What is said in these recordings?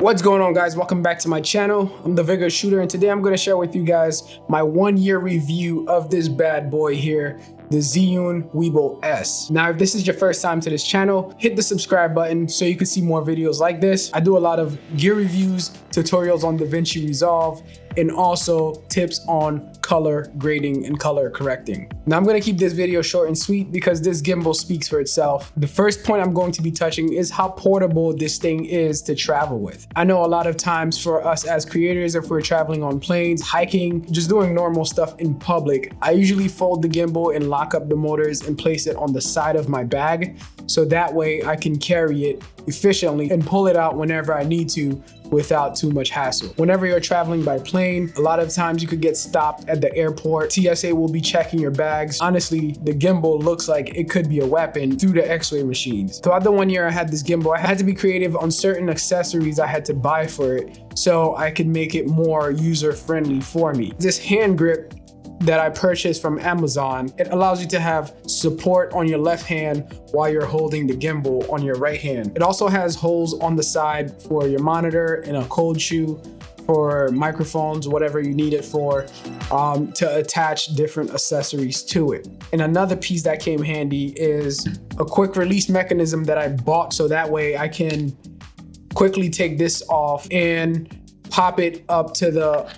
What's going on, guys? Welcome back to my channel. I'm the Vigorous Shooter, and today I'm going to share with you guys my 1-year review of this bad boy here, the Zhiyun Weebill S. Now, if this is your first time to this channel, hit the subscribe button so you can see more videos like this. I do a lot of gear reviews, tutorials on DaVinci Resolve, and also tips on color grading and color correcting. Now, I'm going to keep this video short and sweet because this gimbal speaks for itself. The first point I'm going to be touching is how portable this thing is to travel with. I know a lot of times for us as creators, if we're traveling on planes, hiking, just doing normal stuff in public, I usually fold the gimbal and lock up the motors and place it on the side of my bag. So that way I can carry it efficiently and pull it out whenever I need to without too much hassle. Whenever you're traveling by plane, a lot of times you could get stopped at the airport. TSA will be checking your bags. Honestly, the gimbal looks like it could be a weapon through the x-ray machines. Throughout the 1 year I had this gimbal, I had to be creative on certain accessories I had to buy for it so I could make it more user-friendly for me. This hand grip that I purchased from Amazon, it allows you to have support on your left hand while you're holding the gimbal on your right hand. It also has holes on the side for your monitor and a cold shoe for microphones, whatever you need it for, to attach different accessories to it. And another piece that came handy is a quick release mechanism that I bought so that way I can quickly take this off and pop it up to the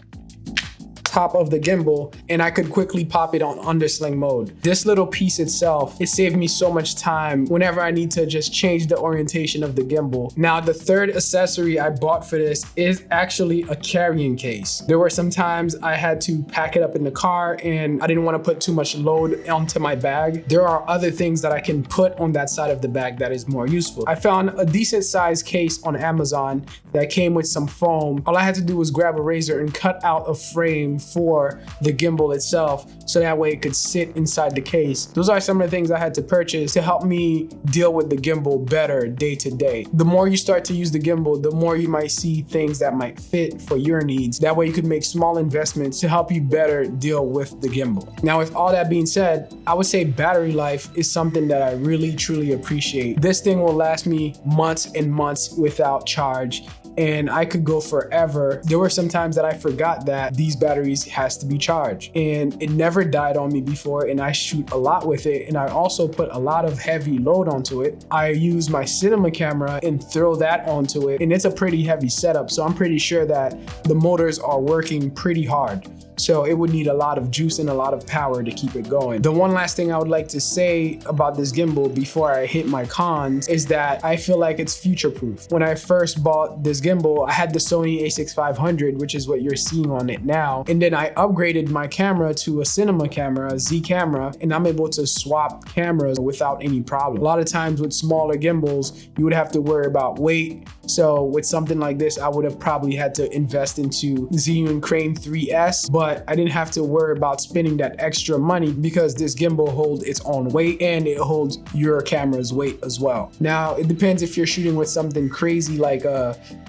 top of the gimbal, and I could quickly pop it on undersling mode. This little piece itself, it saved me so much time whenever I need to just change the orientation of the gimbal. Now, the third accessory I bought for this is actually a carrying case. There were some times I had to pack it up in the car and I didn't want to put too much load onto my bag. There are other things that I can put on that side of the bag that is more useful. I found a decent sized case on Amazon that came with some foam. All I had to do was grab a razor and cut out a frame for the gimbal itself so that way it could sit inside the case. Those are some of the things I had to purchase to help me deal with the gimbal better day to day. The more you start to use the gimbal, the more you might see things that might fit for your needs. That way you could make small investments to help you better deal with the gimbal. Now, with all that being said, I would say battery life is something that I really truly appreciate. This thing will last me months and months without charge, and I could go forever. There were some times that I forgot that these batteries has to be charged, and it never died on me before, and I shoot a lot with it, and I also put a lot of heavy load onto it. I use my cinema camera and throw that onto it, and it's a pretty heavy setup, so I'm pretty sure that the motors are working pretty hard. So it would need a lot of juice and a lot of power to keep it going. The one last thing I would like to say about this gimbal before I hit my cons is that I feel like it's future-proof. When I first bought this gimbal, I had the Sony a6500, which is what you're seeing on it now. And then I upgraded my camera to a cinema camera, a Z camera, and I'm able to swap cameras without any problem. A lot of times with smaller gimbals, you would have to worry about weight. So with something like this, I would have probably had to invest into Zhiyun Crane 3S, but I didn't have to worry about spending that extra money because this gimbal holds its own weight and it holds your camera's weight as well. Now, it depends if you're shooting with something crazy like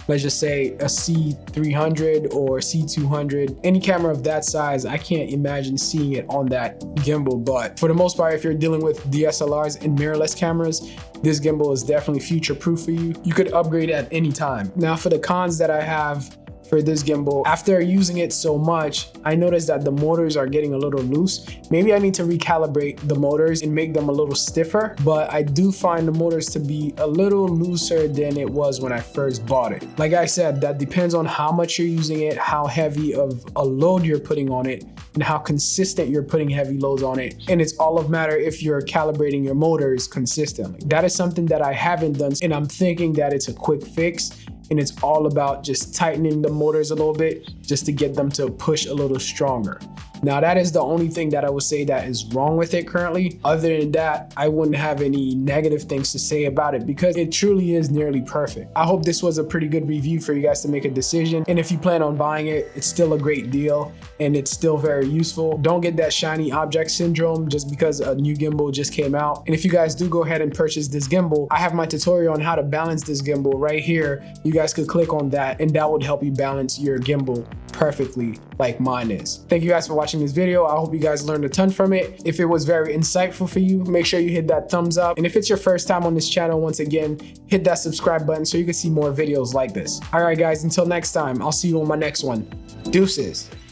let's just say a C300 or C200. Any camera of that size, I can't imagine seeing it on that gimbal. But for the most part, if you're dealing with DSLRs and mirrorless cameras, this gimbal is definitely future-proof for you. You could upgrade at any time. Now, for the cons that I have for this gimbal, after using it so much, I noticed that the motors are getting a little loose. Maybe I need to recalibrate the motors and make them a little stiffer, but I do find the motors to be a little looser than it was when I first bought it. Like I said, that depends on how much you're using it, how heavy of a load you're putting on it, and how consistent you're putting heavy loads on it. And it's all of matter if you're calibrating your motors consistently. That is something that I haven't done, and I'm thinking that it's a quick fix. And it's all about just tightening the motors a little bit just to get them to push a little stronger. Now, that is the only thing that I would say that is wrong with it currently. Other than that, I wouldn't have any negative things to say about it because it truly is nearly perfect. I hope this was a pretty good review for you guys to make a decision. And if you plan on buying it, it's still a great deal and it's still very useful. Don't get that shiny object syndrome just because a new gimbal just came out. And if you guys do go ahead and purchase this gimbal, I have my tutorial on how to balance this gimbal right here. You guys could click on that and that would help you balance your gimbal perfectly like mine is. Thank you guys for watching this video. I hope you guys learned a ton from it. If it was very insightful for you, make sure you hit that thumbs up. And if it's your first time on this channel, once again, hit that subscribe button so you can see more videos like this. All right, guys, until next time, I'll see you on my next one. Deuces.